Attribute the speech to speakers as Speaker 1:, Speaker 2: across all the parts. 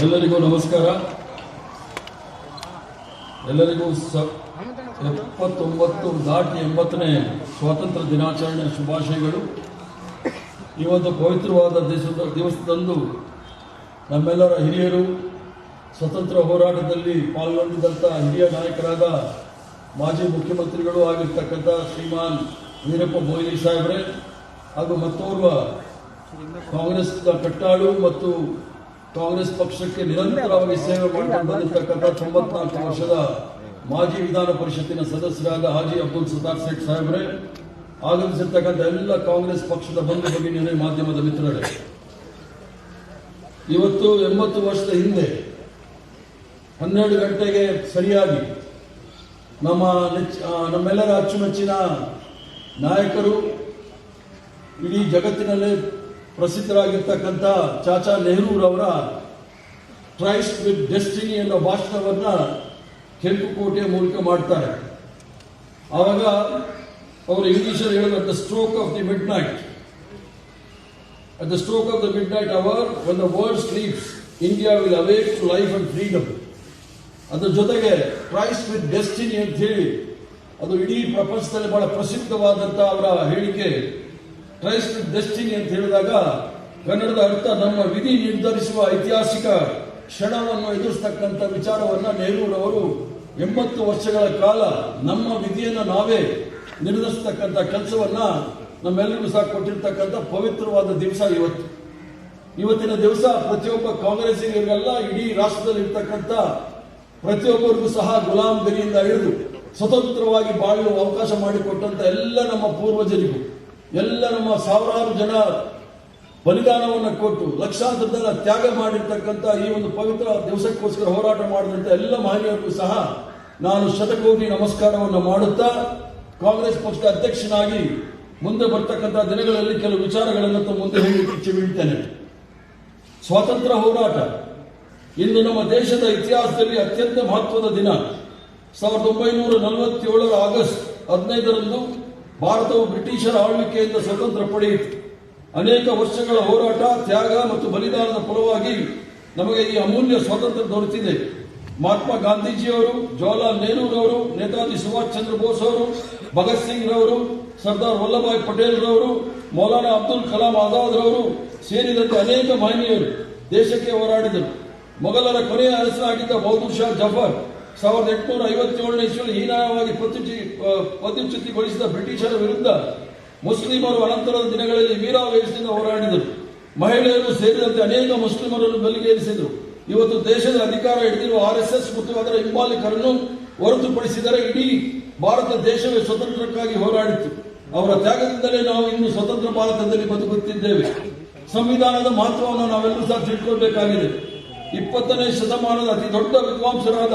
Speaker 1: ಎಲ್ಲರಿಗೂ ನಮಸ್ಕಾರ. ಎಲ್ಲರಿಗೂ 79ನೇ ಸ್ವಾತಂತ್ರ್ಯ ದಿನಾಚರಣೆ ಶುಭಾಶಯಗಳು. ಈ ಒಂದು ಪವಿತ್ರವಾದ ದಿವಸದಂದು ನಮ್ಮೆಲ್ಲರ ಹಿರಿಯರು, ಸ್ವತಂತ್ರ ಹೋರಾಟದಲ್ಲಿ ಪಾಲ್ಗೊಂಡಿದ್ದಂಥ ಹಿರಿಯ ನಾಯಕರಾದ ಮಾಜಿ ಮುಖ್ಯಮಂತ್ರಿಗಳು ಆಗಿರ್ತಕ್ಕಂಥ ಶ್ರೀಮಾನ್ ವೀರಪ್ಪ ಮೊಯ್ಲಿ ಸಾಹೇಬ್ರೆ ಹಾಗೂ ಮತ್ತೋರ್ವ ಕಾಂಗ್ರೆಸ್ ಕಟ್ಟಾಳು ಮತ್ತು ಕಾಂಗ್ರೆಸ್ ಪಕ್ಷಕ್ಕೆ ನಿರಂತರವಾಗಿ ಸೇವೆ ಮಾಡಿಕೊಂಡು ಬಂದಿರತಕ್ಕಂಥ 94 ವರ್ಷದ ಮಾಜಿ ವಿಧಾನ ಪರಿಷತ್ತಿನ ಸದಸ್ಯರಾದ ಹಾಜಿ ಅಬ್ದುಲ್ ಸತ್ತಾರ್ ಸೇಠ್ ಸಾಹೇಬ್ರೆ, ಆಗಮಿಸಿರ್ತಕ್ಕಂಥ ಎಲ್ಲ ಕಾಂಗ್ರೆಸ್ ಪಕ್ಷದ ಬಂಧು ಭಗಿನಿಯರೇ, ಮಾಧ್ಯಮದ ಮಿತ್ರರೇ, ಇವತ್ತು 80 ವರ್ಷದ ಹಿಂದೆ 12 ಗಂಟೆಗೆ ಸರಿಯಾಗಿ ನಮ್ಮೆಲ್ಲರ ಅಚ್ಚುಮೆಚ್ಚಿನ ನಾಯಕರು, ಇಡೀ ಜಗತ್ತಿನಲ್ಲೇ ಪ್ರಸಿದ್ಧರಾಗಿರ್ತಕ್ಕಂಥ ಚಾಚಾ ನೆಹರೂರವರ ಟ್ರೈಸ್ಟ್ ವಿತ್ ಡೆಸ್ಟಿನಿ ಎನ್ನುವ ಭಾಷಣವನ್ನ ಕೆಂಪುಕೋಟೆಯ ಮೂಲಕ ಮಾಡ್ತಾರೆ. ಆವಾಗ ಅವರು ಇಂಗ್ಲಿಷಲ್ಲಿ ಹೇಳಿದ the stroke of the mid night, at the stroke of the midnight hour when the world sleeps, India will awake to life and freedom. ಅದರ ಜೊತೆಗೆ ಟ್ರೈಸ್ಟ್ ವಿತ್ ಡೆಸ್ಟಿನಿ ಅಂತ ಹೇಳಿ ಅದು ಇಡೀ ಪ್ರಪಂಚದಲ್ಲಿ ಬಹಳ ಪ್ರಸಿದ್ಧವಾದಂಥ ಅವರ ಹೇಳಿಕೆ. ಟ್ರೈಸ್ಟ್ ವಿತ್ ಡೆಸ್ಟಿನಿ ಅಂತ ಹೇಳಿದಾಗ ಕನ್ನಡದ ಅರ್ಥ ನಮ್ಮ ವಿಧಿ ನಿರ್ಧರಿಸುವ ಐತಿಹಾಸಿಕ ಕ್ಷಣವನ್ನು ಎದುರಿಸತಕ್ಕಂಥ ವಿಚಾರವನ್ನ ನೆಹರೂರವರು 80 ವರ್ಷಗಳ ಕಾಲ ನಮ್ಮ ವಿಧಿಯನ್ನು ನಾವೇ ನಿರ್ಧರಿಸತಕ್ಕಂಥ ಕೆಲಸವನ್ನ ನಮ್ಮೆಲ್ಲರಿಗೂ ಸಹ ಕೊಟ್ಟಿರ್ತಕ್ಕಂಥ ಪವಿತ್ರವಾದ ದಿವಸ ಇವತ್ತಿನ ದಿವಸ ಪ್ರತಿಯೊಬ್ಬ ಕಾಂಗ್ರೆಸ್ಸಿಗರಿಗೆಲ್ಲ ಇಡೀ ರಾಷ್ಟ್ರದಲ್ಲಿ ಇರ್ತಕ್ಕಂಥ ಪ್ರತಿಯೊಬ್ಬರಿಗೂ ಸಹ ಗುಲಾಮಗಿರಿಯಿಂದ ಹಿಡಿದು ಸ್ವತಂತ್ರವಾಗಿ ಬಾಳುವ ಅವಕಾಶ ಮಾಡಿಕೊಟ್ಟಂತ ಎಲ್ಲ ನಮ್ಮ ಪೂರ್ವಜರಿಗೂ, ಎಲ್ಲ ನಮ್ಮ ಸಾವಿರಾರು ಜನ ಬಲಿದಾನವನ್ನು ಕೊಟ್ಟು ಲಕ್ಷಾಂತರ ಜನ ತ್ಯಾಗ ಮಾಡಿರ್ತಕ್ಕಂಥ ಈ ಒಂದು ಪವಿತ್ರ ದಿವಸಕ್ಕೋಸ್ಕರ ಹೋರಾಟ ಮಾಡಿದಂಥ ಎಲ್ಲ ಮಹನೀಯರಿಗೂ ಸಹ ನಾನು ಶತಕೋಟಿ ನಮಸ್ಕಾರವನ್ನು ಮಾಡುತ್ತಾ ಕಾಂಗ್ರೆಸ್ ಪಕ್ಷದ ಅಧ್ಯಕ್ಷನಾಗಿ ಮುಂದೆ ಬರ್ತಕ್ಕಂಥ ದಿನಗಳಲ್ಲಿ ಕೆಲವು ವಿಚಾರಗಳನ್ನು ಮುಂದೆ ಹೇಳಲಿಕ್ಕೆ ಇಚ್ಛೆ ಬೀಳ್ತೇನೆ. ಸ್ವಾತಂತ್ರ್ಯ ಹೋರಾಟ ಇಂದು ನಮ್ಮ ದೇಶದ ಇತಿಹಾಸದಲ್ಲಿ ಅತ್ಯಂತ ಮಹತ್ವದ ದಿನ. 1947 ಆಗಸ್ಟ್ 15ರಂದು ಭಾರತವು ಬ್ರಿಟಿಷರ ಆಳ್ವಿಕೆಯಿಂದ ಸ್ವತಂತ್ರ ಪಡೆಯಿತು. ಅನೇಕ ವರ್ಷಗಳ ಹೋರಾಟ, ತ್ಯಾಗ ಮತ್ತು ಬಲಿದಾನದ ಫಲವಾಗಿ ನಮಗೆ ಈ ಅಮೂಲ್ಯ ಸ್ವಾತಂತ್ರ್ಯ ದೊರೆತಿದೆ. ಮಹಾತ್ಮ ಗಾಂಧೀಜಿಯವರು, ಜವಾಹರ್ಲಾಲ್ ನೆಹರೂರವರು, ನೇತಾಜಿ ಸುಭಾಷ್ ಚಂದ್ರ ಬೋಸ್ ಅವರು, ಭಗತ್ ಸಿಂಗ್ ರವರು, ಸರ್ದಾರ್ ವಲ್ಲಭಾಯ್ ಪಟೇಲ್ ರವರು, ಮೌಲಾನಾ ಅಬ್ದುಲ್ ಕಲಾಂ ಆಜಾದ್ ರವರು ಸೇರಿದಂತೆ ಅನೇಕ ಮಹನೀಯರು ದೇಶಕ್ಕೆ ಹೋರಾಡಿದರು. ಮೊಘಲರ ಕೊನೆಯ ಅರಸನಾಗಿದ್ದ ಬಹದ್ದೂರ್ ಶಾ ಜಫರ್ 1857ನೇ ಇಸ್ವಿಯಲ್ಲಿ ಹೀನಾಯವಾಗಿ ಪದಚ್ಯುತಿಗೊಳಿಸಿದ ಬ್ರಿಟಿಷರ ವಿರುದ್ಧ ಮುಸ್ಲಿಮರು ಅನಂತರದ ದಿನಗಳಲ್ಲಿ ವೀರಾವೇಶದಿಂದ ಹೋರಾಡಿದರು. ಮಹಿಳೆಯರು ಸೇರಿದಂತೆ ಅನೇಕ ಮುಸ್ಲಿಮರನ್ನು ಗಲ್ಲಿಗೇರಿಸಿದರು. ಇವತ್ತು ದೇಶದ ಅಧಿಕಾರ ಹಿಡಿದಿರುವ RSS ಮತ್ತು ಅದರ ಹಿಂಬಾಲಕರನ್ನು ಹೊರತುಪಡಿಸಿದರೆ ಇಡೀ ಭಾರತ ದೇಶವೇ ಸ್ವತಂತ್ರಕ್ಕಾಗಿ ಹೋರಾಡಿತು. ಅವರ ತ್ಯಾಗದಿಂದಲೇ ನಾವು ಇನ್ನು ಸ್ವತಂತ್ರ ಭಾರತದಲ್ಲಿ ಬದುಕುತ್ತಿದ್ದೇವೆ. ಸಂವಿಧಾನದ ಮಹತ್ವವನ್ನು ನಾವೆಲ್ಲರೂ ಸಹ ತಿಳ್ಕೊಳ್ಬೇಕಾಗಿದೆ. 20ನೇ ಶತಮಾನದ ಅತಿ ದೊಡ್ಡ ವಿದ್ವಾಂಸರಾದ,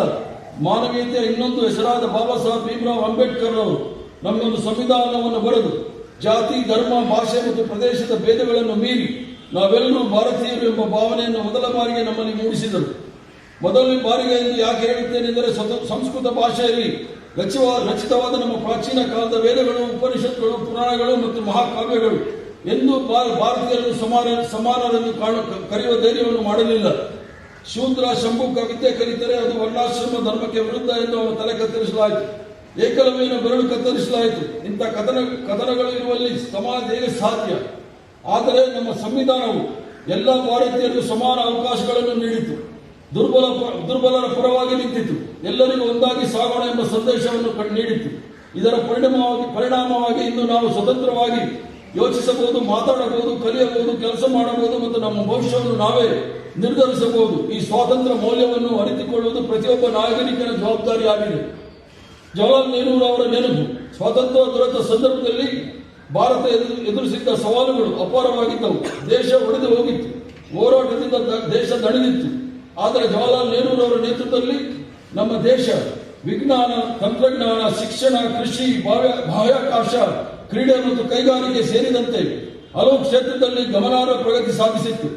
Speaker 1: ಮಾನವೀಯತೆಯ ಇನ್ನೊಂದು ಹೆಸರಾದ ಬಾಬಾ ಸಾಹೇಬ್ ಭೀಮರಾವ್ ಅಂಬೇಡ್ಕರ್ ಅವರು ನಮಗೊಂದು ಸಂವಿಧಾನವನ್ನು ಬರೆದು ಜಾತಿ, ಧರ್ಮ, ಭಾಷೆ ಮತ್ತು ಪ್ರದೇಶದ ಭೇದಗಳನ್ನು ಮೀರಿ ನಾವೆಲ್ಲರೂ ಭಾರತೀಯರು ಎಂಬ ಭಾವನೆಯನ್ನು ಮೊದಲ ಬಾರಿಗೆ ನಮ್ಮಲ್ಲಿ ಮೂಡಿಸಿದರು. ಮೊದಲನೇ ಬಾರಿಗೆ ಎಂದು ಯಾಕೆ ಹೇಳುತ್ತೇನೆಂದರೆ, ಸಂಸ್ಕೃತ ಭಾಷೆಯಲ್ಲಿ ರಚಿತವಾದ ನಮ್ಮ ಪ್ರಾಚೀನ ಕಾಲದ ವೇದಗಳು, ಉಪನಿಷತ್ಗಳು, ಪುರಾಣಗಳು ಮತ್ತು ಮಹಾಕಾವ್ಯಗಳು ಎಂದು ಭಾರತೀಯರನ್ನು ಸಮಾನರೆಂದು ಕರೆಯುವ ಧೈರ್ಯವನ್ನು ಮಾಡಲಿಲ್ಲ. ಶೂದ್ರ ಶಂಭುಕ ವಿದ್ಯೆ ಕಲಿತರೆ ಅದು ವರ್ಣಾಶ್ರಮ ಧರ್ಮಕ್ಕೆ ವಿರುದ್ಧ ಎಂದು ಅವರ ತಲೆ ಕತ್ತರಿಸಲಾಯಿತು. ಏಕಲವ್ಯನ ಬೆರಳು ಕತ್ತರಿಸಲಾಯಿತು. ಇಂಥ ಕಥನಗಳು ಇರುವಲ್ಲಿ ಸಮಾಜ ಹೇಗೆ ಸಾಧ್ಯ? ಆದರೆ ನಮ್ಮ ಸಂವಿಧಾನವು ಎಲ್ಲ ಭಾರತೀಯರಿಗೂ ಸಮಾನ ಅವಕಾಶಗಳನ್ನು ನೀಡಿತು. ದುರ್ಬಲರ ಪರವಾಗಿ ನಿಂತಿತು. ಎಲ್ಲರಿಗೂ ಒಂದಾಗಿ ಸಾಗೋಣ ಎಂಬ ಸಂದೇಶವನ್ನು ನೀಡಿತು. ಇದರ ಪರಿಣಾಮವಾಗಿ ಇಂದು ನಾವು ಸ್ವತಂತ್ರವಾಗಿ ಯೋಚಿಸಬಹುದು, ಮಾತಾಡಬಹುದು, ಕಲಿಯಬಹುದು, ಕೆಲಸ ಮಾಡಬಹುದು ಮತ್ತು ನಮ್ಮ ಭವಿಷ್ಯವನ್ನು ನಾವೇ ನಿರ್ಧರಿಸಬಹುದು. ಈ ಸ್ವಾತಂತ್ರ್ಯ ಮೌಲ್ಯವನ್ನು ಅರಿತುಕೊಳ್ಳುವುದು ಪ್ರತಿಯೊಬ್ಬ ನಾಗರಿಕನ ಜವಾಬ್ದಾರಿಯಾಗಿದೆ. ಜವಾಹರ್ಲಾಲ್ ನೆಹರೂರು ಅವರ ನೆನಪು. ಸ್ವಾತಂತ್ರ್ಯ ದೊರೆತ ಸಂದರ್ಭದಲ್ಲಿ ಭಾರತ ಎದುರಿಸಿದ್ದ ಸವಾಲುಗಳು ಅಪಾರವಾಗಿದ್ದವು. ದೇಶ ಒಡೆದು ಹೋಗಿತ್ತು. ಹೋರಾಟದಿಂದ ದೇಶ ದಣಿದಿತ್ತು. ಆದರೆ ಜವಾಹರ್ಲಾಲ್ ನೆಹರೂರು ಅವರ ನೇತೃತ್ವದಲ್ಲಿ ನಮ್ಮ ದೇಶ ವಿಜ್ಞಾನ, ತಂತ್ರಜ್ಞಾನ, ಶಿಕ್ಷಣ, ಕೃಷಿ, ಬಾಹ್ಯಾಕಾಶ, ಕ್ರೀಡೆ ಮತ್ತು ಕೈಗಾರಿಕೆ ಸೇರಿದಂತೆ ಹಲವು ಕ್ಷೇತ್ರದಲ್ಲಿ ಗಮನಾರ್ಹ ಪ್ರಗತಿ ಸಾಧಿಸಿತ್ತು.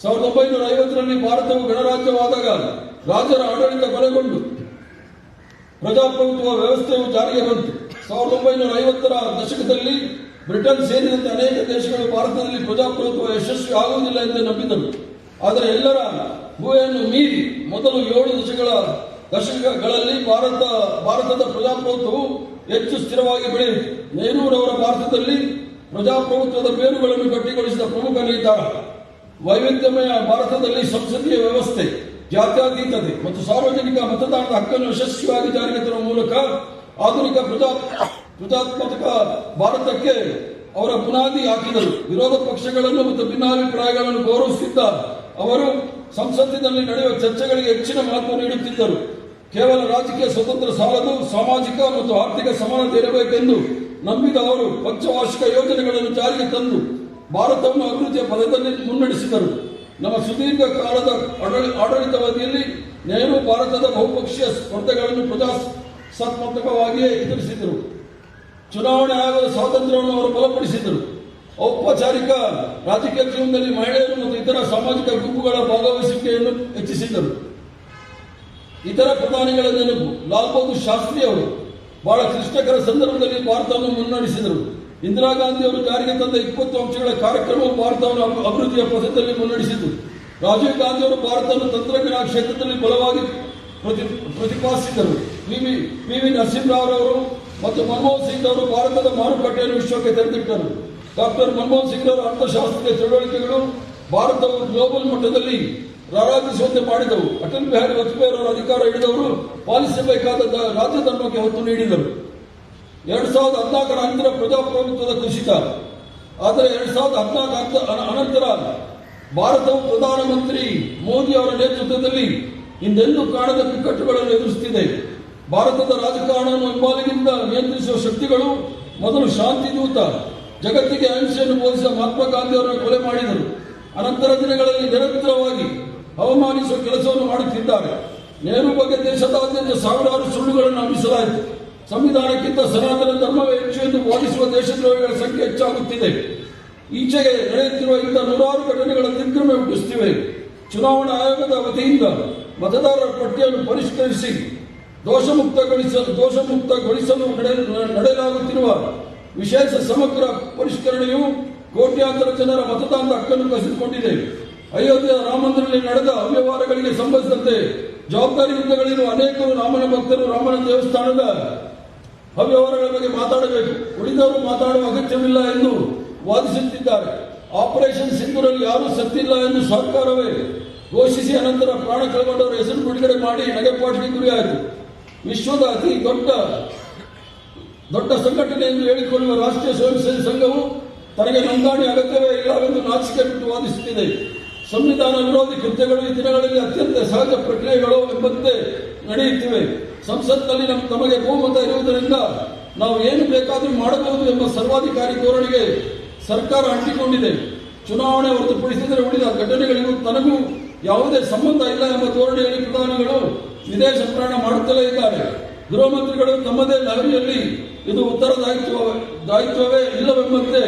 Speaker 1: 1950ರಲ್ಲಿ ಭಾರತವು ಗಣರಾಜ್ಯವಾದಾಗ ರಾಜರ ಆಡಳಿತ ಕೊನೆಗೊಂಡು ಪ್ರಜಾಪ್ರಭುತ್ವ ವ್ಯವಸ್ಥೆಯು ಜಾರಿಗೆ ಬಂತು. 1950ರ ದಶಕದಲ್ಲಿ ಬ್ರಿಟನ್ ಸೇರಿದಂತೆ ಅನೇಕ ದೇಶಗಳು ಭಾರತದಲ್ಲಿ ಪ್ರಜಾಪ್ರಭುತ್ವ ಯಶಸ್ವಿ ಆಗುವುದಿಲ್ಲ ಎಂದು ನಂಬಿದರು. ಆದರೆ ಎಲ್ಲರ ಗುಹೆಯನ್ನು ಮೀರಿ ಮೊದಲು 7 ದಶಕಗಳಲ್ಲಿ ಭಾರತದ ಪ್ರಜಾಪ್ರಭುತ್ವವು ಹೆಚ್ಚು ಸ್ಥಿರವಾಗಿ ಬೆಳೆಯಿತು. ನೆಹರೂರವರ ಭಾರತದಲ್ಲಿ ಪ್ರಜಾಪ್ರಭುತ್ವದ ಬೇರುಗಳನ್ನು ಗಟ್ಟಿಗೊಳಿಸಿದ ಪ್ರಮುಖ ನಿರ್ಧಾರ ವೈವಿಧ್ಯಮಯ ಭಾರತದಲ್ಲಿ ಸಂಸದೀಯ ವ್ಯವಸ್ಥೆ, ಜಾತ್ಯತೀತತೆ ಮತ್ತು ಸಾರ್ವಜನಿಕ ಮತದಾನದ ಹಕ್ಕನ್ನು ಯಶಸ್ವಿಯಾಗಿ ಜಾರಿಗೆ ತರುವ ಮೂಲಕ ಆಧುನಿಕ ಪ್ರಜಾತ್ಮಕ ಭಾರತಕ್ಕೆ ಅವರ ಬುನಾದಿ ಹಾಕಿದರು. ವಿರೋಧ ಪಕ್ಷಗಳನ್ನು ಮತ್ತು ಭಿನ್ನಾಭಿಪ್ರಾಯಗಳನ್ನು ಗೌರವಿಸುತ್ತಿದ್ದ ಅವರು ಸಂಸತ್ತಿನಲ್ಲಿ ನಡೆಯುವ ಚರ್ಚೆಗಳಿಗೆ ಹೆಚ್ಚಿನ ಮಹತ್ವ ನೀಡುತ್ತಿದ್ದರು. ಕೇವಲ ರಾಜಕೀಯ ಸ್ವತಂತ್ರ ಸಾಲದು, ಸಾಮಾಜಿಕ ಮತ್ತು ಆರ್ಥಿಕ ಸಮಾನತೆ ಇರಬೇಕೆಂದು ನಂಬಿದ ಅವರು ಪಂಚವಾರ್ಷಿಕ ಯೋಜನೆಗಳನ್ನು ಜಾರಿಗೆ ತಂದು ಭಾರತವನ್ನು ಅಭಿವೃದ್ಧಿಯ ಪಥದಲ್ಲಿ ಮುನ್ನಡೆಸಿದರು. ನಮ್ಮ ಸುದೀರ್ಘ ಕಾಲದ ಆಡಳಿತಾವಧಿಯಲ್ಲಿ ನೆಹರು ಭಾರತದ ಬಹುಪಕ್ಷೀಯ ಸ್ಪರ್ಧೆಗಳನ್ನು ಪ್ರಜಾಸತ್ತಾತ್ಮಕವಾಗಿಯೇ ಎದುರಿಸಿದರು. ಚುನಾವಣೆ ಆಯೋಗದ ಸ್ವಾತಂತ್ರ್ಯವನ್ನು ಅವರು ಬಲಪಡಿಸಿದರು. ಔಪಚಾರಿಕ ರಾಜಕೀಯ ಜೀವನದಲ್ಲಿ ಮಹಿಳೆಯರು ಮತ್ತು ಇತರ ಸಾಮಾಜಿಕ ಗುಂಪುಗಳ ಭಾಗವಹಿಸುವಿಕೆಯನ್ನು ಹೆಚ್ಚಿಸಿದರು. ಇತರ ಪ್ರಧಾನಿಗಳ ನೆನಪು ಲಾಲ್ ಬಹದ್ದೂರ್ ಶಾಸ್ತ್ರಿ ಅವರು ಬಹಳ ಕ್ಲಿಷ್ಟಕರ ಸಂದರ್ಭದಲ್ಲಿ ಭಾರತವನ್ನು ಮುನ್ನಡೆಸಿದರು. ಇಂದಿರಾ ಗಾಂಧಿ ಅವರು ಜಾರಿಗೆ ತಂದ 20 ಅಂಶಗಳ ಕಾರ್ಯಕ್ರಮವು ಭಾರತವನ್ನು ಅಭಿವೃದ್ಧಿಯ ಪಥದಲ್ಲಿ ಮುನ್ನಡೆಸಿತು. ರಾಜೀವ್ ಗಾಂಧಿ ಅವರು ಭಾರತವನ್ನು ತಂತ್ರಜ್ಞಾನ ಕ್ಷೇತ್ರದಲ್ಲಿ ಬಲವಾಗಿ ಪ್ರತಿಪಾದಿಸಿದರು. ಪಿ.ವಿ. ನರಸಿಂಹರಾವ್ ಅವರು ಮತ್ತು ಮನಮೋಹನ್ ಸಿಂಗ್ ಅವರು ಭಾರತದ ಮಾರುಕಟ್ಟೆಯನ್ನು ವಿಶ್ವಕ್ಕೆ ತೆರೆದಿಟ್ಟರು. ಡಾಕ್ಟರ್ ಮನಮೋಹನ್ ಸಿಂಗ್ ಅವರ ಅರ್ಥಶಾಸ್ತ್ರೀಯ ಚಳವಳಿಕೆಗಳು ಭಾರತವು ಗ್ಲೋಬಲ್ ಮಟ್ಟದಲ್ಲಿ ರಾರಾಜಿಸುವಂತೆ ಮಾಡಿದವು. ಅಟಲ್ ಬಿಹಾರಿ ವಾಜಪೇಯಿ ಅವರ ಅಧಿಕಾರ ಹಿಡಿದವರು ಪಾಲಿಸಬೇಕಾದ ರಾಜಧರ್ಮಕ್ಕೆ ಒತ್ತು ನೀಡಿದರು. 2014 ನಂತರ ಪ್ರಜಾಪ್ರಭುತ್ವದ ಕುಸಿತ. ಆದರೆ 2014 ಅನಂತರ ಭಾರತವು ಪ್ರಧಾನಮಂತ್ರಿ ಮೋದಿ ಅವರ ನೇತೃತ್ವದಲ್ಲಿ ಹಿಂದೆಂದೂ ಕಾಣದ ಬಿಕ್ಕಟ್ಟುಗಳನ್ನು ಎದುರಿಸುತ್ತಿದೆ. ಭಾರತದ ರಾಜಕಾರಣವನ್ನು ಹಿಂಬಾಲಿಕೆಯಿಂದ ನಿಯಂತ್ರಿಸುವ ಶಕ್ತಿಗಳು ಮೊದಲು ಶಾಂತಿದೂತ ಜಗತ್ತಿಗೆ ಅಹಿಂಸೆಯನ್ನು ಬೋಧಿಸಿದ ಮಹಾತ್ಮ ಗಾಂಧಿ ಅವರನ್ನು ಕೊಲೆ ಮಾಡಿದರು. ಅನಂತರ ದಿನಗಳಲ್ಲಿ ನಿರಂತರವಾಗಿ ಅವಮಾನಿಸುವ ಕೆಲಸವನ್ನು ಮಾಡುತ್ತಿದ್ದಾರೆ. ನೆಹರು ಬಗ್ಗೆ ದೇಶದಾದ್ಯಂತ ಸಾವಿರಾರು ಸುಳ್ಳುಗಳನ್ನು ಹಮ್ಮಿಸಲಾಯಿತು. ಸಂವಿಧಾನಕ್ಕಿಂತ ಸನಾತನ ಧರ್ಮವೇ ಹೆಚ್ಚು ಎಂದು ಬೋಧಿಸುವ ದೇಶದ್ರೋಹಿಗಳ ಸಂಖ್ಯೆ ಹೆಚ್ಚಾಗುತ್ತಿದೆ. ಈಚೆಗೆ ನಡೆಯುತ್ತಿರುವ ಇಂಥ ನೂರಾರು ಘಟನೆಗಳ ದಿಗ್ಭ್ರಮೆ ಹುಟ್ಟಿಸುತ್ತಿವೆ. ಚುನಾವಣಾ ಆಯೋಗದ ವತಿಯಿಂದ ಮತದಾರರ ಪಟ್ಟಿಯನ್ನು ಪರಿಷ್ಕರಿಸಿ ದೋಷಮುಕ್ತಗೊಳಿಸಲು ನಡೆಯಲಾಗುತ್ತಿರುವ ವಿಶೇಷ ಸಮಗ್ರ ಪರಿಷ್ಕರಣೆಯು ಕೋಟ್ಯಾಂತರ ಜನರ ಮತದಾನದ ಹಕ್ಕನ್ನು ಕಸಿದುಕೊಂಡಿದೆ. ಅಯೋಧ್ಯೆ ರಾಮಮಂದಿರದಲ್ಲಿ ನಡೆದ ಅವ್ಯವಹಾರಗಳಿಗೆ ಸಂಬಂಧಿಸಿದಂತೆ ಜವಾಬ್ದಾರಿಯುತಗಳಿರುವ ಅನೇಕರು ರಾಮನ ಭಕ್ತರು ರಾಮನ ದೇವಸ್ಥಾನದ ಅವ್ಯವಹಾರಗಳ ಬಗ್ಗೆ ಮಾತಾಡಬೇಕು, ಉಳಿದವರು ಮಾತಾಡುವ ಅಗತ್ಯವಿಲ್ಲ ಎಂದು ವಾದಿಸುತ್ತಿದ್ದಾರೆ. ಆಪರೇಷನ್ ಸಿಂಧೂರಲ್ಲಿ ಯಾರೂ ಸತ್ತಿಲ್ಲ ಎಂದು ಸರ್ಕಾರವೇ ಘೋಷಿಸಿ ಅನಂತರ ಪ್ರಾಣ ಕಳೆಗೊಂಡವರ ಹೆಸರು ಬಿಡುಗಡೆ ಮಾಡಿ ನಗೆಪಾಟಿಗೆ ಗುರಿಯಾಯಿತು. ವಿಶ್ವದ ಅತಿ ದೊಡ್ಡ ಸಂಘಟನೆ ಎಂದು ಹೇಳಿಕೊಳ್ಳುವ ರಾಷ್ಟ್ರೀಯ ಸ್ವಯಂ ಸೇವಕ ಸಂಘವು ತನಗೆ ನೋಂದಣಿ ಅಗತ್ಯವೇ ಇಲ್ಲವೆಂದು ನಾಚಿಕೆ ಬಿಟ್ಟು ವಾದಿಸುತ್ತಿದೆ. ಸಂವಿಧಾನ ವಿರೋಧಿ ಕೃತ್ಯಗಳು ಈ ದಿನಗಳಲ್ಲಿ ಅತ್ಯಂತ ಸಹಜ ಪ್ರಕ್ರಿಯೆಗಳು ಎಂಬಂತೆ ನಡೆಯುತ್ತಿವೆ. ಸಂಸತ್ನಲ್ಲಿ ತಮಗೆ ಬಹುಮತ ಇರುವುದರಿಂದ ನಾವು ಏನು ಬೇಕಾದರೂ ಮಾಡಬಹುದು ಎಂಬ ಸರ್ವಾಧಿಕಾರಿ ಧೋರಣೆಗೆ ಸರ್ಕಾರ ಅಂಟಿಕೊಂಡಿದೆ. ಚುನಾವಣೆ ಹೊರತುಪಡಿಸಿದರೆ ಉಳಿದ ಘಟನೆಗಳಿಗೂ ತನಗೂ ಯಾವುದೇ ಸಂಬಂಧ ಇಲ್ಲ ಎಂಬ ಧೋರಣೆಯಲ್ಲಿ ಪ್ರಧಾನಿಗಳು ವಿದೇಶ ಪ್ರಯಾಣ ಮಾಡುತ್ತಲೇ ಇದ್ದಾರೆ. ಗೃಹ ಮಂತ್ರಿಗಳು ತಮ್ಮದೇ ಲಹರಿಯಲ್ಲಿ ಇದು ಉತ್ತರದಾಯಿತ್ವವೇ ಇಲ್ಲವೆಂಬಂತೆ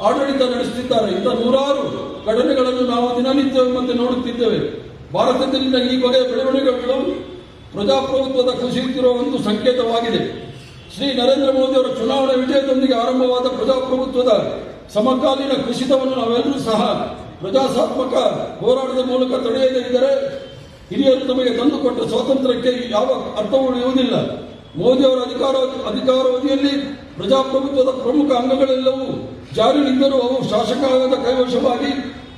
Speaker 1: ಆಡಳಿತ ನಡೆಸುತ್ತಿದ್ದಾರೆ. ಇಂಥ ನೂರಾರು ಘಟನೆಗಳನ್ನು ನಾವು ದಿನನಿತ್ಯವೆಂಬಂತೆ ನೋಡುತ್ತಿದ್ದೇವೆ. ಭಾರತದಲ್ಲಿನ ಈ ಬಗೆಯ ಬೆಳವಣಿಗೆಗಳು ಪ್ರಜಾಪ್ರಭುತ್ವದ ಕುಸಿಯುತ್ತಿರುವ ಒಂದು ಸಂಕೇತವಾಗಿದೆ. ಶ್ರೀ ನರೇಂದ್ರ ಮೋದಿ ಅವರ ಚುನಾವಣಾ ವಿಜಯದೊಂದಿಗೆ ಆರಂಭವಾದ ಪ್ರಜಾಪ್ರಭುತ್ವದ ಸಮಕಾಲೀನ ಕುಸಿತವನ್ನು ನಾವೆಲ್ಲರೂ ಸಹ ಪ್ರಜಾಸತ್ತಾತ್ಮಕ ಹೋರಾಟದ ಮೂಲಕ ತಡೆಯದೇ ಇದ್ದರೆ ಹಿರಿಯರು ತಮಗೆ ತಂದುಕೊಟ್ಟ ಸ್ವಾತಂತ್ರ್ಯಕ್ಕೆ ಯಾವ ಅರ್ಥವೂ ಉಳಿಯುವುದಿಲ್ಲ. ಮೋದಿ ಅವರ ಅಧಿಕಾರಾವಧಿಯಲ್ಲಿ ಪ್ರಜಾಪ್ರಭುತ್ವದ ಪ್ರಮುಖ ಅಂಗಗಳೆಲ್ಲವೂ ಜಾರಿಯಲ್ಲಿದ್ದರೂ ಅವು ಶಾಸಕಾಂಗದ ಕೈವಶವಾಗಿ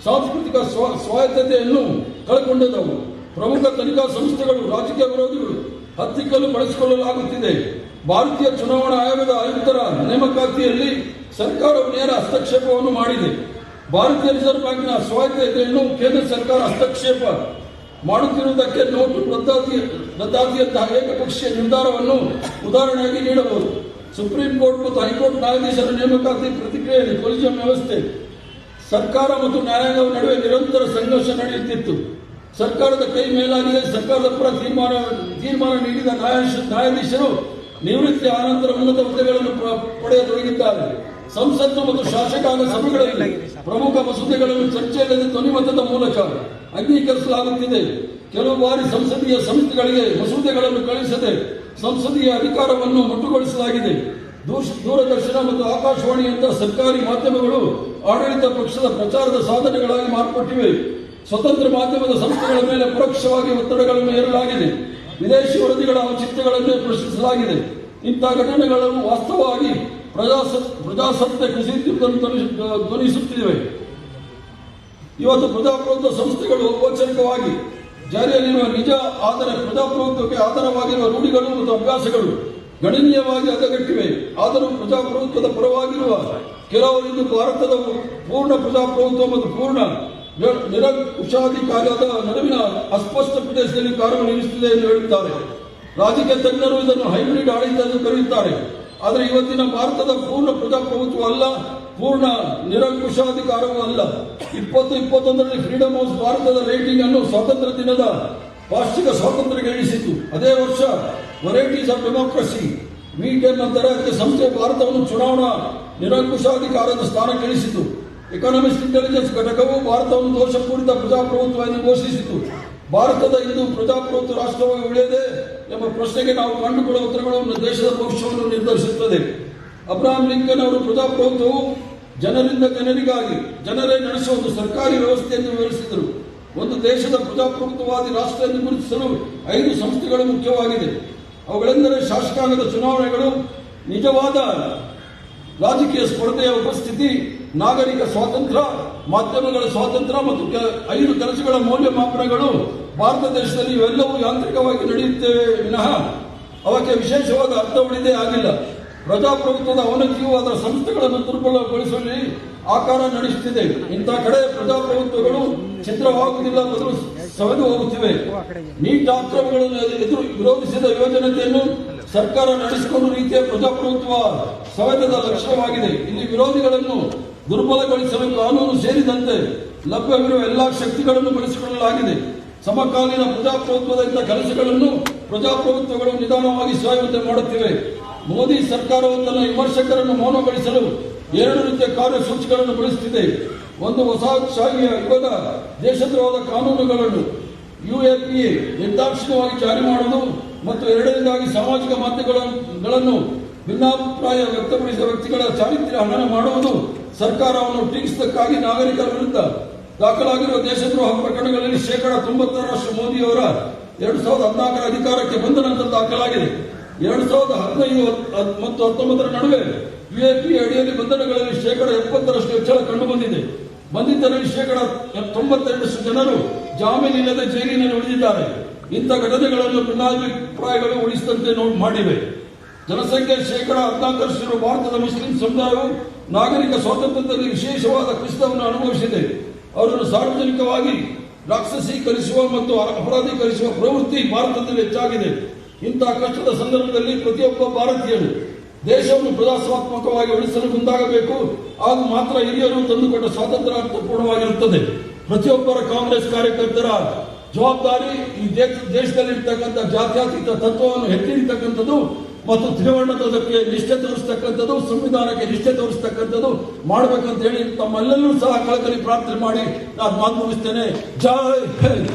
Speaker 1: ಸಾಂಸ್ಕೃತಿಕ ಸ್ವಾಯತ್ತತೆಯನ್ನು ಕಳೆದುಕೊಂಡವು. ಪ್ರಮುಖ ತನಿಖಾ ಸಂಸ್ಥೆಗಳು ರಾಜಕೀಯ ವಿರೋಧಿಗಳು ಹತ್ತಿಕ್ಕಲು ಬಳಸಿಕೊಳ್ಳಲಾಗುತ್ತಿದೆ. ಭಾರತೀಯ ಚುನಾವಣಾ ಆಯೋಗದ ಆಯುಕ್ತರ ನೇಮಕಾತಿಯಲ್ಲಿ ಸರ್ಕಾರವು ನೇರ ಹಸ್ತಕ್ಷೇಪವನ್ನು ಮಾಡಿದೆ. ಭಾರತೀಯ ರಿಸರ್ವ್ ಬ್ಯಾಂಕ್ನ ಸ್ವಾಯತ್ತತೆಯನ್ನು ಕೇಂದ್ರ ಸರ್ಕಾರ ಹಸ್ತಕ್ಷೇಪ ಮಾಡುತ್ತಿರುವುದಕ್ಕೆ ನೋಟು ರದ್ದಾತಿಯಂತಹ ಏಕಪಕ್ಷೀಯ ನಿರ್ಧಾರವನ್ನು ಉದಾಹರಣೆಯಾಗಿ ನೀಡಬಹುದು. ಸುಪ್ರೀಂ ಕೋರ್ಟ್ ಮತ್ತು ಹೈಕೋರ್ಟ್ ನ್ಯಾಯಾಧೀಶರ ನೇಮಕಾತಿ ಪ್ರತಿಕ್ರಿಯೆಯಲ್ಲಿ ಕೊಲಿಜಿಯಂ ವ್ಯವಸ್ಥೆ ಸರ್ಕಾರ ಮತ್ತು ನ್ಯಾಯಾಂಗದ ನಡುವೆ ನಿರಂತರ ಸಂಘರ್ಷ ನಡೆಯುತ್ತಿತ್ತು. ಸರ್ಕಾರದ ಕೈ ಮೇಲಾಗಿದೆ. ಸರ್ಕಾರದ ಪರ ತೀರ್ಮಾನ ನೀಡಿದ ನ್ಯಾಯಾಧೀಶರು ನಿವೃತ್ತಿ ಆನಂತರ ಉನ್ನತ ಹುದ್ದೆಗಳನ್ನು ಪಡೆಯತೊಡಗಿದ್ದಾರೆ. ಸಂಸತ್ತು ಮತ್ತು ಶಾಸಕಾಂಗ ಸಭೆಗಳಲ್ಲಿ ಪ್ರಮುಖ ಮಸೂದೆಗಳನ್ನು ಚರ್ಚೆಯಿಲ್ಲದೆ ಧ್ವನಿಮತದ ಮೂಲಕ ಅಂಗೀಕರಿಸಲಾಗುತ್ತಿದೆ. ಕೆಲವು ಬಾರಿ ಸಂಸದೀಯ ಸಮಿತಿಗಳಿಗೆ ಮಸೂದೆಗಳನ್ನು ಕಳುಹಿಸದೆ ಸಂಸದೀಯ ಅಧಿಕಾರವನ್ನು ಮೊಟಕುಗೊಳಿಸಲಾಗಿದೆ. ದೂರದರ್ಶನ ಮತ್ತು ಆಕಾಶವಾಣಿಯಂತಹ ಸರ್ಕಾರಿ ಮಾಧ್ಯಮಗಳು ಆಡಳಿತ ಪಕ್ಷದ ಪ್ರಚಾರದ ಸಾಧನೆಗಳಾಗಿ ಮಾರ್ಪಟ್ಟಿವೆ. ಸ್ವತಂತ್ರ ಮಾಧ್ಯಮದ ಸಂಸ್ಥೆಗಳ ಮೇಲೆ ಪರೋಕ್ಷವಾಗಿ ಒತ್ತಡಗಳನ್ನು ಹೇರಲಾಗಿದೆ. ವಿದೇಶಿ ವರದಿಗಳ ಔಚಿತ್ಯಗಳನ್ನೇ ಪ್ರಶ್ನಿಸಲಾಗಿದೆ. ಇಂಥ ಘಟನೆಗಳು ವಾಸ್ತವವಾಗಿ ಪ್ರಜಾಸತ್ತೆ ಕುಸಿಯುತ್ತಿರುವುದನ್ನು ಧ್ವನಿಸುತ್ತಿವೆ. ಇವತ್ತು ಪ್ರಜಾಪ್ರಭುತ್ವ ಸಂಸ್ಥೆಗಳು ಔಪಚಾರಿಕವಾಗಿ ಜಾರಿಯಲ್ಲಿರುವ ನಿಜ, ಆದರೆ ಪ್ರಜಾಪ್ರಭುತ್ವಕ್ಕೆ ಆಧಾರವಾಗಿರುವ ರೂಢಿಗಳು ಮತ್ತು ಅಭ್ಯಾಸಗಳು ಗಣನೀಯವಾಗಿ ಹದಗೆಟ್ಟಿವೆ. ಆದರೂ ಪ್ರಜಾಪ್ರಭುತ್ವದ ಪರವಾಗಿರುವ ಕೆಲವರು ಇಂದು ಭಾರತದ ಪೂರ್ಣ ಪ್ರಜಾಪ್ರಭುತ್ವ ಮತ್ತು ಪೂರ್ಣ ನಿರಂಕುಶಾಧಿಕಾರದ ನಡುವಿನ ಅಸ್ಪಷ್ಟ ಪ್ರದೇಶದಲ್ಲಿ ಕಾರ್ಯನಿರ್ವಹಿಸುತ್ತಿದೆ ಎಂದು ಹೇಳುತ್ತಾರೆ. ರಾಜಕೀಯ ತಜ್ಞರು ಇದನ್ನು ಹೈಬ್ರಿಡ್ ಆಡಳಿತ ಎಂದು ಕರೆಯುತ್ತಾರೆ. ಆದರೆ ಇವತ್ತಿನ ಭಾರತದ ಪೂರ್ಣ ಪ್ರಜಾಪ್ರಭುತ್ವ ಅಲ್ಲ, ಪೂರ್ಣ ನಿರಂಕುಶಾಧಿಕಾರವೂ ಅಲ್ಲ. 2021ರಲ್ಲಿ ಫ್ರೀಡಮ್ ಹೌಸ್ ಭಾರತದ ರೇಟಿಂಗ್ ಅನ್ನು ಸ್ವಾತಂತ್ರ್ಯ ದಿನದ ವಾರ್ಷಿಕ ಸ್ವಾತಂತ್ರ್ಯಕ್ಕೆ ಇಳಿಸಿತು. ಅದೇ ವರ್ಷ ವೆರೈಟೀಸ್ ಆಫ್ ಡೆಮೋಕ್ರಸಿ V10 ನಂತರ ಅದಕ್ಕೆ ಸಂಸ್ಥೆ ಭಾರತವನ್ನು ಚುನಾವಣಾ ನಿರಂಕುಶಾಧಿಕಾರದ ಸ್ಥಾನಕ್ಕೆ ಇಳಿಸಿತು. ಎಕಾನಮಿಸ್ಟ್ ಇಂಟೆಲಿಜೆನ್ಸ್ ಘಟಕವು ಭಾರತವನ್ನು ದೋಷಪೂರಿತ ಪ್ರಜಾಪ್ರಭುತ್ವ ಎಂದು ಘೋಷಿಸಿತು. ಭಾರತದ ಇಂದು ಪ್ರಜಾಪ್ರಭುತ್ವ ರಾಷ್ಟ್ರವಾಗಿ ಉಳಿಯದೆ ಎಂಬ ಪ್ರಶ್ನೆಗೆ ನಾವು ಕಂಡುಕೊಳ್ಳುವ ಉತ್ತರಗಳು ದೇಶದ ಭವಿಷ್ಯವನ್ನು ನಿರ್ಧರಿಸುತ್ತದೆ. ಅಬ್ರಹಾಂ ಲಿಂಕನ್ ಅವರು ಪ್ರಜಾಪ್ರಭುತ್ವವು ಜನರಿಂದ ಜನರಿಗಾಗಿ ಜನರೇ ನಡೆಸುವ ಒಂದು ಸರ್ಕಾರಿ ವ್ಯವಸ್ಥೆ ಎಂದು ವಿವರಿಸಿದರು. ಒಂದು ದೇಶದ ಪ್ರಜಾಪ್ರಭುತ್ವವಾದಿ ರಾಷ್ಟ್ರ ಎಂದು ಗುರುತಿಸಲು 5 ಸಂಸ್ಥೆಗಳು ಮುಖ್ಯವಾಗಿದೆ. ಅವುಗಳೆಂದರೆ ಶಾಸಕಾಂಗದ ಚುನಾವಣೆಗಳು, ನಿಜವಾದ ರಾಜಕೀಯ ಸ್ಪರ್ಧೆಯ ಉಪಸ್ಥಿತಿ, ನಾಗರಿಕ ಸ್ವಾತಂತ್ರ್ಯ, ಮಾಧ್ಯಮಗಳ ಸ್ವಾತಂತ್ರ್ಯ ಮತ್ತು 5 ಕೆಲಸಗಳ ಮೌಲ್ಯಮಾಪನಗಳು. ಭಾರತ ದೇಶದಲ್ಲಿ ಇವೆಲ್ಲವೂ ಯಾಂತ್ರಿಕವಾಗಿ ನಡೆಯುತ್ತವೆ ವಿನಃ ಅವಕ್ಕೆ ವಿಶೇಷವಾದ ಅರ್ಥ ಉಳಿದೇ ಆಗಿಲ್ಲ. ಪ್ರಜಾಪ್ರಭುತ್ವದ ಅವನತಿಯು ಅದರ ಸಂಸ್ಥೆಗಳನ್ನು ದುರ್ಬಲಗೊಳಿಸುವಲ್ಲಿ ಆಕಾರ ನಡೆಸುತ್ತಿದೆ. ಇಂಥ ಕಡೆ ಪ್ರಜಾಪ್ರಭುತ್ವಗಳು ಛಿದ್ರವಾಗುವುದಿಲ್ಲ, ಬದಲು ಸವೆದು ಹೋಗುತ್ತಿವೆ. ನೀಟ್ ಆಕ್ರಮಗಳನ್ನು ವಿರೋಧಿಸಿದ ಯೋಜನೆಯನ್ನು ಸರ್ಕಾರ ನಡೆಸಿಕೊಂಡು ರೀತಿಯ ಪ್ರಜಾಪ್ರಭುತ್ವ ಸವೆತದ ಲಕ್ಷಣವಾಗಿದೆ. ಇಲ್ಲಿ ವಿರೋಧಿಗಳನ್ನು ದುರ್ಬಲಗೊಳಿಸಲು ಕಾನೂನು ಸೇರಿದಂತೆ ಲಭ್ಯವಿರುವ ಎಲ್ಲಾ ಶಕ್ತಿಗಳನ್ನು ಬಳಸಿಕೊಳ್ಳಲಾಗಿದೆ. ಸಮಕಾಲೀನ ಪ್ರಜಾಪ್ರಭುತ್ವದ ಇಂಥ ಕೆಲಸಗಳನ್ನು ಪ್ರಜಾಪ್ರಭುತ್ವಗಳು ನಿಧಾನವಾಗಿ ಸಾಯುವಂತೆ ಮಾಡುತ್ತಿವೆ. ಮೋದಿ ಸರ್ಕಾರವು ತನ್ನ ವಿಮರ್ಶಕರನ್ನು ಮೌನಗೊಳಿಸಲು 2 ರೀತಿಯ ಕಾರ್ಯಸೂಚಿಗಳನ್ನು ಬಳಸುತ್ತಿದೆ. ಒಂದು, ವಸಾಹತುಶಾಹಿಯ ಯುಗದ ದೇಶದ್ರೋಹದ ಕಾನೂನುಗಳನ್ನು UAPA ನಿರ್ದಾಕ್ಷಿಣ್ಯವಾಗಿ ಜಾರಿ ಮಾಡುವುದು, ಮತ್ತು 2ನೇದಾಗಿ ಸಾಮಾಜಿಕ ಮಾಧ್ಯಮಗಳನ್ನು ಭಿನ್ನಾಭಿಪ್ರಾಯ ವ್ಯಕ್ತಪಡಿಸಿದ ವ್ಯಕ್ತಿಗಳ ಚಾರಿತ್ರ್ಯ ಹನನ ಮಾಡುವುದು. ಸರ್ಕಾರವನ್ನು ಟೀಕಿಸಿದ್ದಕ್ಕಾಗಿ ನಾಗರಿಕರ ವಿರುದ್ಧ ದಾಖಲಾಗಿರುವ ದೇಶದ್ರೋಹ ಪ್ರಕರಣಗಳಲ್ಲಿ 90% ಮೋದಿಯವರ 2014ರ ಅಧಿಕಾರಕ್ಕೆ ಬಂದ ನಂತರ ದಾಖಲಾಗಿದೆ. 2015 ಮತ್ತು 19ರ ನಡುವೆ UAPA ಅಡಿಯಲ್ಲಿ ಬಂಧನಗಳಲ್ಲಿ 70% ಹೆಚ್ಚಳ ಕಂಡುಬಂದಿದೆ. ಬಂಧಿತರಲ್ಲಿ 92% ಜನರು ಜಾಮೀನಿಲ್ಲದೆ ಜೈಲಿನಲ್ಲಿ ಉಳಿದಿದ್ದಾರೆ. ಇಂಥ ಘಟನೆಗಳನ್ನು ಭಿನ್ನಾಭಿಪ್ರಾಯಗಳು ಉಳಿಸಿದಂತೆ ಮಾಡಿವೆ. ಜನಸಂಖ್ಯೆ 14% ಭಾರತದ ಮುಸ್ಲಿಂ ಸಮುದಾಯವು ನಾಗರಿಕ ಸ್ವಾತಂತ್ರ್ಯದಲ್ಲಿ ವಿಶೇಷವಾದ ಕುಸಿತವನ್ನು ಅನುಭವಿಸಿದೆ. ಅವರನ್ನು ಸಾರ್ವಜನಿಕವಾಗಿ ರಾಕ್ಷಸೀಕರಿಸುವ ಮತ್ತು ಅಪರಾಧೀಕರಿಸುವ ಪ್ರವೃತ್ತಿ ಭಾರತದಲ್ಲಿ ಹೆಚ್ಚಾಗಿದೆ. ಇಂತಹ ಕಷ್ಟದ ಸಂದರ್ಭದಲ್ಲಿ ಪ್ರತಿಯೊಬ್ಬ ಭಾರತೀಯರು ದೇಶವನ್ನು ಪ್ರಜಾಸತ್ತಾತ್ಮಕವಾಗಿ ಉಳಿಸಲು ಮುಂದಾಗಬೇಕು. ಆಗ ಮಾತ್ರ ಹಿರಿಯರು ತಂದುಕೊಟ್ಟ ಸ್ವಾತಂತ್ರ್ಯ ಅರ್ಥಪೂರ್ಣವಾಗಿರುತ್ತದೆ. ಪ್ರತಿಯೊಬ್ಬರ ಕಾಂಗ್ರೆಸ್ ಕಾರ್ಯಕರ್ತರ ಜವಾಬ್ದಾರಿ ಈ ದೇಶದಲ್ಲಿರ್ತಕ್ಕಂಥ ಜಾತ್ಯತೀತ ತತ್ವವನ್ನು ಎತ್ತಿರ್ತಕ್ಕಂಥದ್ದು ಮತ್ತು ತ್ರಿವರ್ಣದಕ್ಕೆ ನಿಷ್ಠೆ ತೋರಿಸ್ತಕ್ಕಂಥದ್ದು, ಸಂವಿಧಾನಕ್ಕೆ ನಿಷ್ಠೆ ತೋರಿಸ್ತಕ್ಕಂಥದ್ದು ಮಾಡಬೇಕಂತ ಹೇಳಿ ತಮ್ಮೆಲ್ಲರೂ ಸಹ ಕಳಕಳಿ ಪ್ರಾರ್ಥನೆ ಮಾಡಿ ನಾನು ಮಾತು ಮುಗಿಸ್ತೇನೆ. ಜೈ ಹಿಂದ್.